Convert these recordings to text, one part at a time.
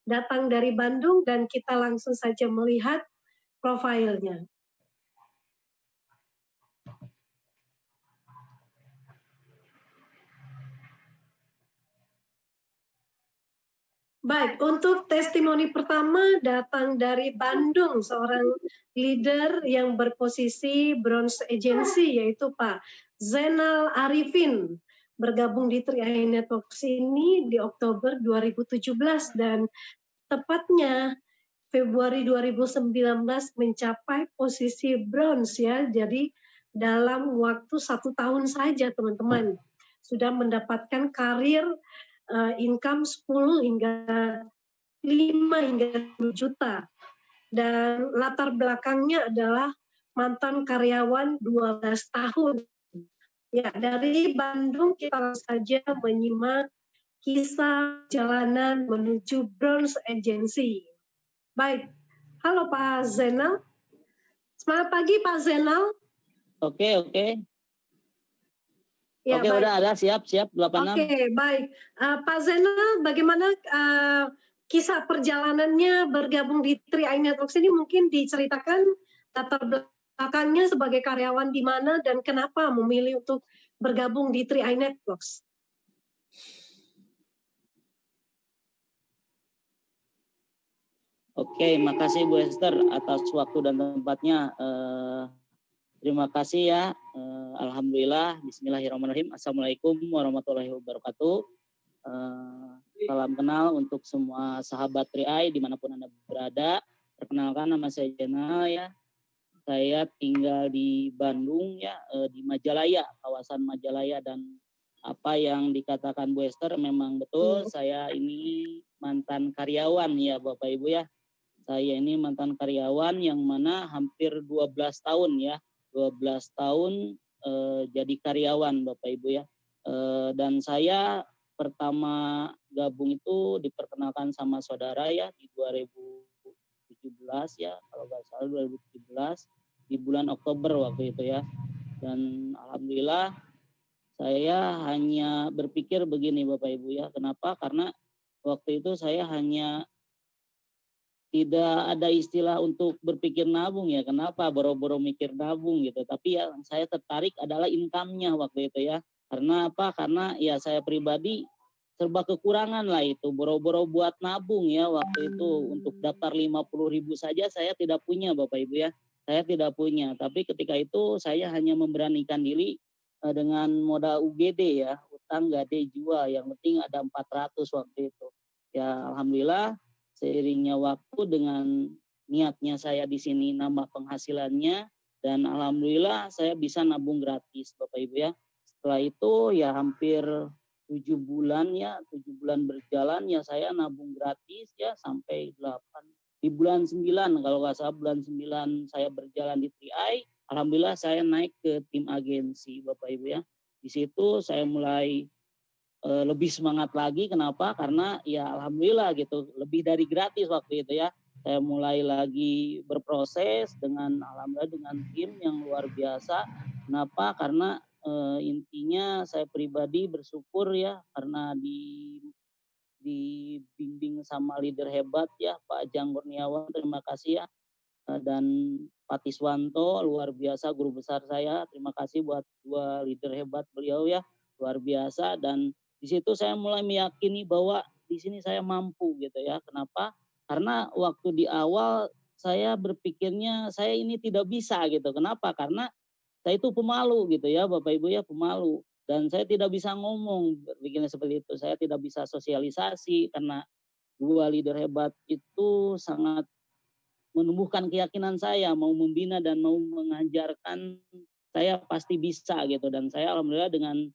datang dari Bandung dan kita langsung saja melihat profilnya. Baik, untuk testimoni pertama datang dari Bandung, seorang leader yang berposisi bronze agency, yaitu Pak Zainal Arifin, bergabung di 3i Networks ini di Oktober 2017 dan tepatnya Februari 2019 mencapai posisi bronze ya. Jadi dalam waktu 1 tahun saja teman-teman sudah mendapatkan karir income 10 hingga 5 hingga 10 juta. Dan latar belakangnya adalah mantan karyawan 12 tahun. Ya, dari Bandung kita langsung saja menyimak kisah jalanan menuju bronze agency. Baik, halo Pak Zainal. Selamat pagi Pak Zainal. Oke. Ya, oke, baik. udah ada, siap 86. Oke, baik. Pak Zainal, bagaimana kisah perjalanannya bergabung di 3i Networks ini? Mungkin diceritakan latar belakangnya sebagai karyawan di mana dan kenapa memilih untuk bergabung di 3i Networks? Oke, makasih Bu Esther atas waktu dan tempatnya. Terima kasih ya. Alhamdulillah. Bismillahirrahmanirrahim. Assalamualaikum warahmatullahi wabarakatuh. Salam kenal untuk semua sahabat 3i dimanapun Anda berada. Perkenalkan, nama saya Zainal ya. Saya tinggal di Bandung ya, di Majalaya, kawasan Majalaya, dan apa yang dikatakan Bu Esther memang betul. Saya ini mantan karyawan ya Bapak Ibu ya. Saya ini mantan karyawan yang mana hampir 12 tahun ya. 12 tahun jadi karyawan Bapak Ibu ya. Dan saya pertama gabung itu diperkenalkan sama saudara ya di 2017 ya, kalau nggak salah 2017 di bulan Oktober waktu itu ya. Dan alhamdulillah saya hanya berpikir begini Bapak Ibu ya. Kenapa? Karena waktu itu saya hanya tidak ada istilah untuk berpikir nabung ya. Kenapa boro-boro mikir nabung gitu. Tapi ya saya tertarik adalah income-nya waktu itu ya. Karena apa? Karena ya saya pribadi serba kekurangan lah itu. Boro-boro buat nabung ya waktu itu. Untuk daftar 50.000 saja saya tidak punya Bapak Ibu ya. Saya tidak punya. Tapi ketika itu saya hanya memberanikan diri dengan modal UGD ya. Utang gade jua. Yang penting ada 400 waktu itu. Ya alhamdulillah. Seiringnya waktu dengan niatnya saya di sini nambah penghasilannya dan alhamdulillah saya bisa nabung gratis Bapak Ibu ya. Setelah itu ya hampir 7 bulan ya, 7 bulan berjalan ya saya nabung gratis ya sampai 8. Di bulan 9 kalau nggak salah bulan 9 saya berjalan di 3i, alhamdulillah saya naik ke tim agensi Bapak Ibu ya. Di situ saya mulai lebih semangat lagi. Kenapa? Karena ya alhamdulillah gitu, lebih dari gratis waktu itu ya. Saya mulai lagi berproses dengan alhamdulillah dengan tim yang luar biasa. Kenapa? Karena intinya saya pribadi bersyukur ya karena dibimbing sama leader hebat ya Pak Ajang Kurniawan, terima kasih ya. Dan Pak Tiswanto luar biasa, guru besar saya. Terima kasih buat dua leader hebat beliau ya, luar biasa. Dan di situ saya mulai meyakini bahwa di sini saya mampu gitu ya. Kenapa? Karena waktu di awal saya berpikirnya saya ini tidak bisa gitu. Kenapa? Karena saya itu pemalu gitu ya Bapak Ibu ya, pemalu. Dan saya tidak bisa ngomong berpikirnya seperti itu. Saya tidak bisa sosialisasi karena dua leader hebat itu sangat menumbuhkan keyakinan saya mau membina dan mau mengajarkan saya pasti bisa gitu. Dan saya alhamdulillah dengan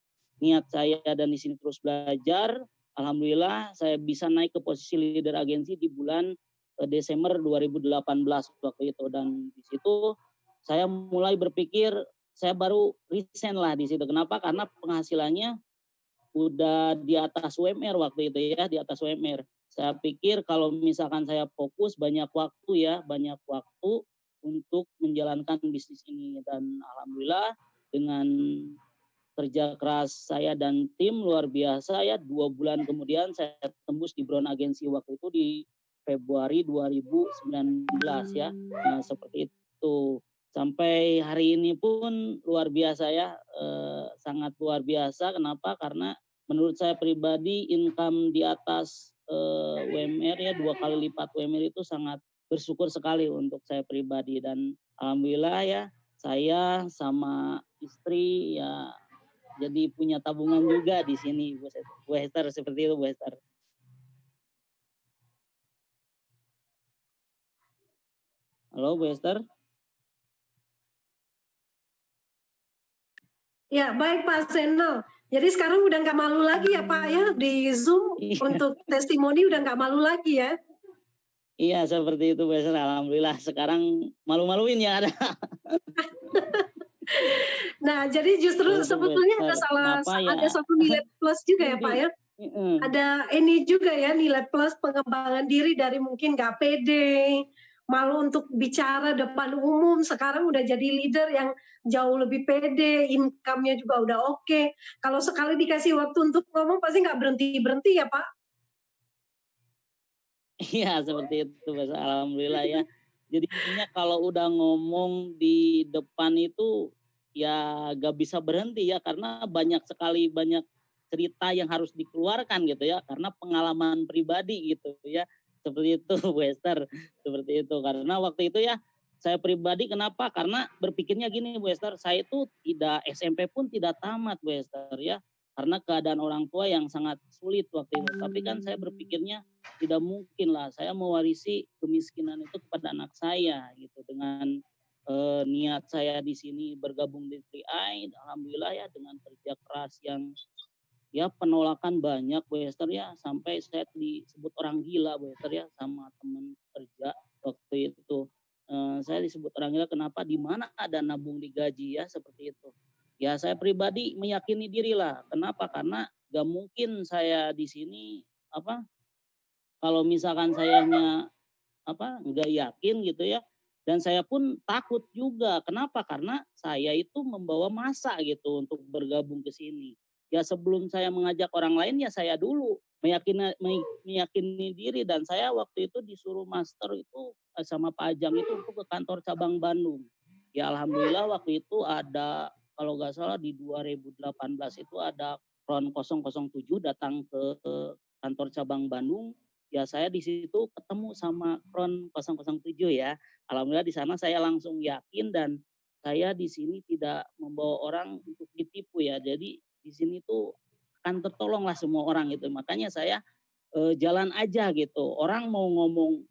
niat saya dan di sini terus belajar, alhamdulillah saya bisa naik ke posisi leader agensi di bulan Desember 2018 waktu itu. Dan di situ saya mulai berpikir saya baru resign lah di situ. Kenapa? Karena penghasilannya udah di atas UMR waktu itu ya, di atas UMR. Saya pikir kalau misalkan saya fokus banyak waktu untuk menjalankan bisnis ini. Dan alhamdulillah dengan kerja keras saya dan tim luar biasa ya, 2 bulan kemudian saya tembus di Brown Agency waktu itu di Februari 2019 ya. Nah, seperti itu. Sampai hari ini pun luar biasa ya, sangat luar biasa. Kenapa? Karena menurut saya pribadi income di atas UMR ya 2 kali lipat UMR itu sangat bersyukur sekali untuk saya pribadi, dan alhamdulillah ya saya sama istri ya jadi punya tabungan juga di sini Bu Hester, seperti itu Bu Hester. Halo Bu Hester. Ya, baik Pak Zainal. Jadi sekarang udah nggak malu lagi ya Pak ya, di Zoom untuk testimoni udah nggak malu lagi ya? Iya, seperti itu Bu Hester. Alhamdulillah sekarang malu-maluin ya ada. Nah, jadi justru Itu, sebetulnya ada satu nilai plus juga ya Pak ya? Ada ini juga ya, nilai plus pengembangan diri dari mungkin nggak pede, malu untuk bicara depan umum, sekarang udah jadi leader yang jauh lebih pede, income-nya juga udah oke. Kalau sekali dikasih waktu untuk ngomong pasti nggak berhenti-berhenti ya Pak? Iya, seperti itu Mas. Alhamdulillah ya. Jadi intinya kalau udah ngomong di depan itu ya gak bisa berhenti ya, karena banyak cerita yang harus dikeluarkan gitu ya, karena pengalaman pribadi gitu ya. Seperti itu Bu Esther, seperti itu. Karena waktu itu ya saya pribadi kenapa? Karena berpikirnya gini Bu Esther, saya itu tidak SMP pun tidak tamat Bu Esther ya. Karena keadaan orang tua yang sangat sulit waktu itu. Tapi kan saya berpikirnya tidak mungkin lah saya mewarisi kemiskinan itu kepada anak saya gitu. Dengan niat saya di sini bergabung di 3i, alhamdulillah ya dengan kerja keras yang ya penolakan banyak Bu Esther ya, sampai saya disebut orang gila Bu Esther ya sama teman kerja waktu itu. Saya disebut orang gila kenapa? Di mana ada nabung di gaji ya, seperti itu. Ya saya pribadi meyakini diri lah. Kenapa? Karena gak mungkin saya di sini kalau misalkan sayanya nggak yakin gitu ya, dan saya pun takut juga. Kenapa? Karena saya itu membawa masa gitu untuk bergabung ke sini. Ya sebelum saya mengajak orang lain ya saya dulu meyakini diri, dan saya waktu itu disuruh master itu sama Pak Ajang itu untuk ke kantor cabang Bandung. Ya alhamdulillah waktu itu ada, kalau nggak salah di 2018 itu ada Ron 007 datang ke kantor cabang Bandung. Ya saya di situ ketemu sama Ron 007 ya. Alhamdulillah di sana saya langsung yakin, dan saya di sini tidak membawa orang untuk ditipu ya. Jadi di sini tuh akan tertolong lah semua orang gitu. Makanya saya jalan aja gitu. Orang mau ngomong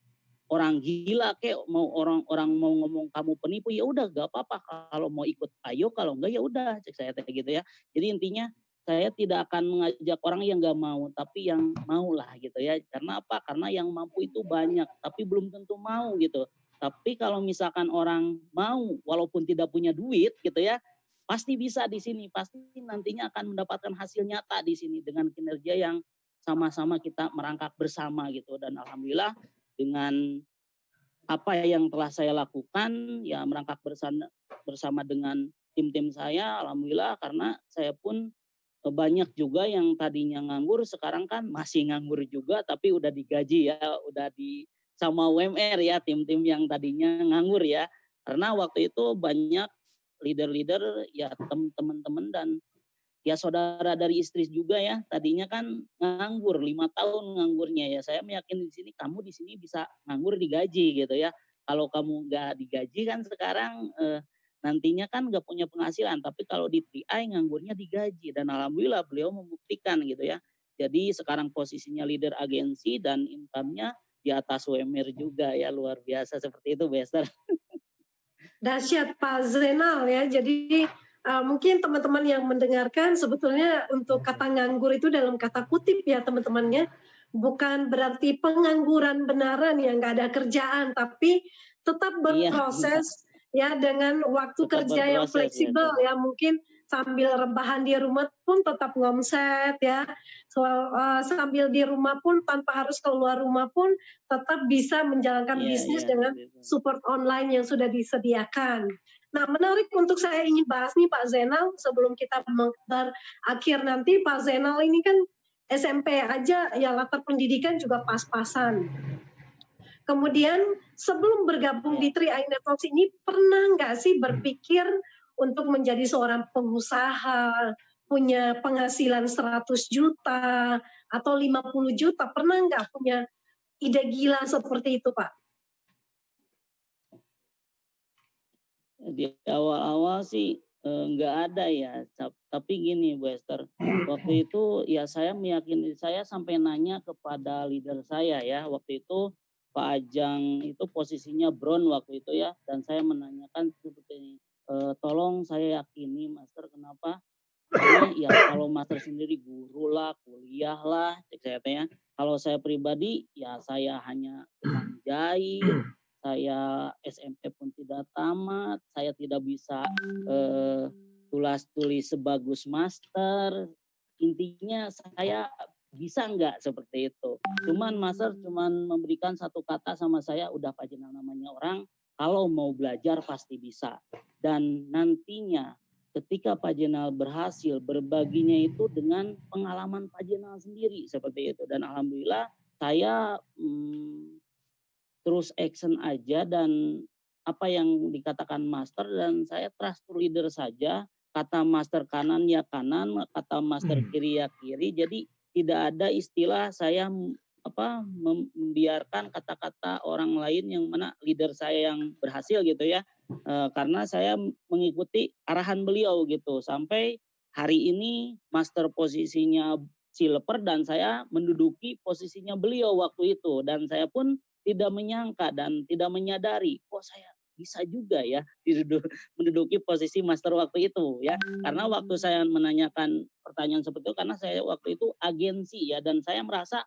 orang gila kayak mau orang mau ngomong kamu penipu, ya udah gak apa-apa, kalau mau ikut ayo, kalau enggak ya udah, cek saya kayak gitu ya. Jadi intinya saya tidak akan mengajak orang yang gak mau, tapi yang mau lah gitu ya. Karena apa? Karena yang mampu itu banyak, tapi belum tentu mau gitu. Tapi kalau misalkan orang mau walaupun tidak punya duit gitu ya, pasti bisa di sini, pasti nantinya akan mendapatkan hasil nyata di sini dengan kinerja yang sama-sama kita merangkak bersama gitu. Dan alhamdulillah dengan apa yang telah saya lakukan ya, merangkak bersama dengan tim-tim saya, alhamdulillah, karena saya pun banyak juga yang tadinya nganggur sekarang kan masih nganggur juga, tapi udah digaji ya, udah di sama UMR ya, tim-tim yang tadinya nganggur ya. Karena waktu itu banyak leader-leader ya, teman-teman dan ya saudara dari istri juga ya, tadinya kan nganggur 5 tahun nganggurnya ya. Saya meyakini di sini kamu di sini bisa nganggur digaji gitu ya. Kalau kamu nggak digaji kan sekarang nantinya kan nggak punya penghasilan, tapi kalau di 3i nganggurnya digaji, dan alhamdulillah beliau membuktikan gitu ya. Jadi sekarang posisinya leader agensi dan income-nya di atas UMR juga ya, luar biasa seperti itu Bester. Dahsyat Pak Zainal ya. Jadi mungkin teman-teman yang mendengarkan sebetulnya untuk kata nganggur itu dalam kata kutip ya teman-temannya, bukan berarti pengangguran benaran yang nggak ada kerjaan, tapi tetap berproses ya, dengan waktu tetap kerja yang fleksibel ya, mungkin sambil rebahan di rumah pun tetap ngomset ya, sambil di rumah pun tanpa harus keluar rumah pun tetap bisa menjalankan bisnis dengan support online yang sudah disediakan. Nah, menarik untuk saya ingin bahas nih Pak Zainal, sebelum kita berakhir nanti. Pak Zainal ini kan SMP aja ya, latar pendidikan juga pas-pasan. Kemudian sebelum bergabung di 3i Networks ini pernah nggak sih berpikir untuk menjadi seorang pengusaha, punya penghasilan 100 juta atau 50 juta, pernah nggak punya ide gila seperti itu, Pak? Di awal-awal sih nggak ada ya, tapi gini Bu Esther, waktu itu ya saya meyakini, saya sampai nanya kepada leader saya ya, waktu itu Pak Ajang itu posisinya Brown waktu itu ya, dan saya menanyakan seperti ini, tolong saya yakini Master, kenapa? Karena ya kalau Master sendiri guru lah, kuliah lah, cek saya tanya. Kalau saya pribadi ya saya hanya tukang jahit, saya SMP pun tidak tamat, saya tidak bisa tulis sebagus Master. Intinya saya bisa nggak seperti itu. Cuman Master cuman memberikan satu kata sama saya, udah Pak Jenal namanya orang, kalau mau belajar pasti bisa. Dan nantinya ketika Pak Jenal berhasil, berbaginya itu dengan pengalaman Pak Jenal sendiri seperti itu. Dan alhamdulillah saya terus action aja, dan apa yang dikatakan Master, dan saya trust to leader saja. Kata Master kanan ya kanan, kata Master kiri ya kiri. Jadi tidak ada istilah saya membiarkan kata-kata orang lain yang mana leader saya yang berhasil gitu ya. Karena saya mengikuti arahan beliau gitu. Sampai hari ini Master posisinya silver dan saya menduduki posisinya beliau waktu itu. Dan saya pun tidak menyangka dan tidak menyadari, kok saya bisa juga ya menduduki posisi Master waktu itu ya. Karena waktu saya menanyakan pertanyaan seperti itu, karena saya waktu itu agensi ya, dan saya merasa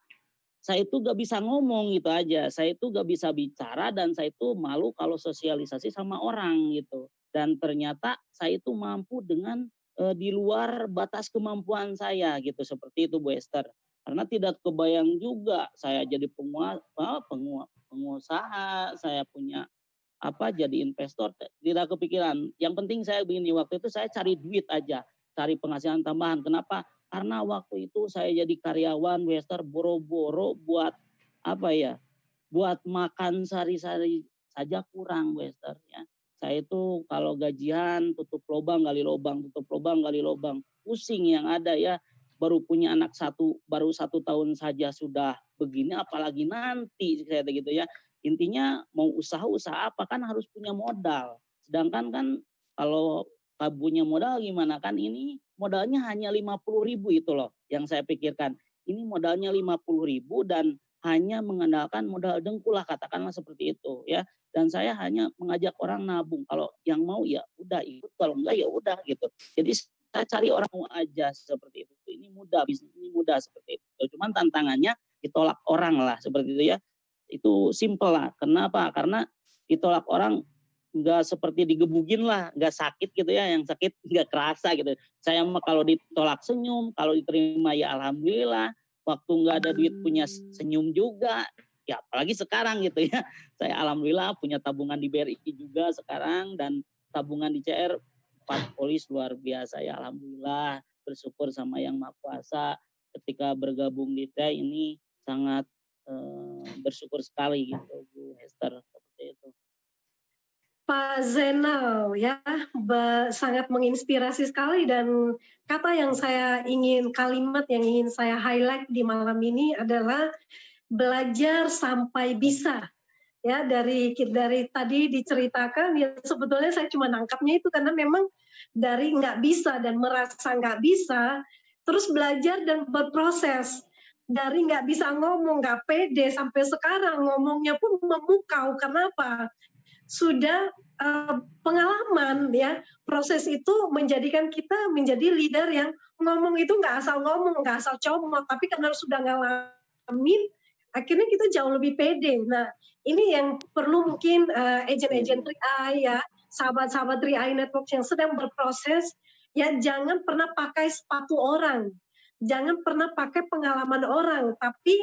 saya itu gak bisa ngomong gitu aja, saya itu gak bisa bicara, dan saya itu malu kalau sosialisasi sama orang gitu. Dan ternyata saya itu mampu dengan di luar batas kemampuan saya gitu, seperti itu Bu Esther. Karena tidak kebayang juga saya jadi pengusaha, saya punya jadi investor, tidak kepikiran. Yang penting saya begini, waktu itu saya cari duit aja, cari penghasilan tambahan. Kenapa? Karena waktu itu saya jadi karyawan Wester, boro-boro buat buat makan sehari-hari saja kurang Wester ya. Saya itu kalau gajian tutup lubang gali lubang, tutup lubang gali lubang, pusing yang ada ya. Baru punya anak baru 1 tahun saja sudah begini, apalagi nanti saya gitu ya. Intinya mau usaha apa kan harus punya modal. Sedangkan kan kalau punya modal gimana kan, ini modalnya hanya 50.000 itu loh yang saya pikirkan. Ini modalnya 50.000 dan hanya mengandalkan modal dengkul lah, katakanlah seperti itu ya. Dan saya hanya mengajak orang nabung. Kalau yang mau ya udah ikut, kalau enggak ya udah gitu. Jadi saya cari orang mau aja seperti itu. Ini mudah, bisnis ini mudah seperti itu. Cuman tantangannya ditolak orang lah seperti itu ya. Itu simple lah. Kenapa? Karena ditolak orang nggak seperti digebugin lah, nggak sakit gitu ya, yang sakit nggak kerasa gitu. Saya mah kalau ditolak senyum, kalau diterima ya alhamdulillah. Waktu nggak ada duit punya senyum juga. Ya apalagi sekarang gitu ya. Saya alhamdulillah punya tabungan di BRI juga sekarang, dan tabungan di CR 4 polis luar biasa ya, alhamdulillah. Bersyukur sama Yang Maha Kuasa, ketika bergabung di TEI ini sangat bersyukur sekali gitu Bu Hester, seperti itu. Pak Zainal ya, sangat menginspirasi sekali, dan kalimat yang ingin saya highlight di malam ini adalah belajar sampai bisa. Ya, dari tadi diceritakan ya, sebetulnya saya cuma nangkapnya itu karena memang dari nggak bisa dan merasa nggak bisa, terus belajar dan berproses. Dari nggak bisa ngomong, nggak pede, sampai sekarang ngomongnya pun memukau. Kenapa? Sudah pengalaman ya, proses itu menjadikan kita menjadi leader yang ngomong itu nggak asal ngomong, nggak asal comot, tapi karena sudah ngalamin, akhirnya kita jauh lebih pede. Nah, ini yang perlu mungkin agent-agent 3i ya, sahabat-sahabat 3i Network yang sedang berproses, ya jangan pernah pakai sepatu orang, jangan pernah pakai pengalaman orang, tapi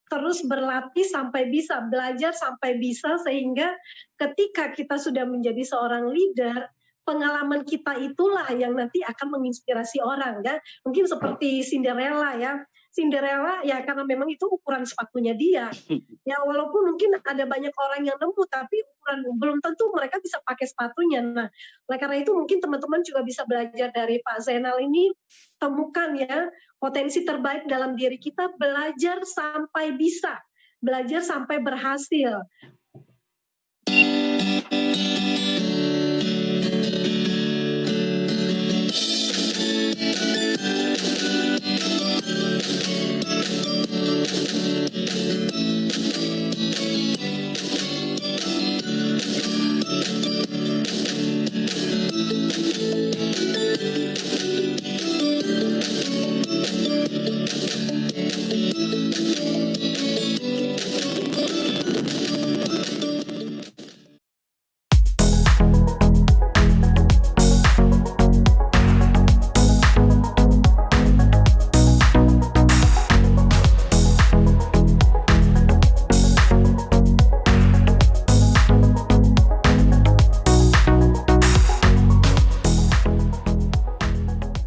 terus berlatih sampai bisa, belajar sampai bisa, sehingga ketika kita sudah menjadi seorang leader, pengalaman kita itulah yang nanti akan menginspirasi orang ya. Mungkin seperti Cinderella ya, Cinderella ya karena memang itu ukuran sepatunya dia. Ya walaupun mungkin ada banyak orang yang nemu, tapi ukuran belum tentu mereka bisa pakai sepatunya. Nah, oleh karena itu mungkin teman-teman juga bisa belajar dari Pak Zainal ini, temukan ya potensi terbaik dalam diri kita, belajar sampai bisa, belajar sampai berhasil.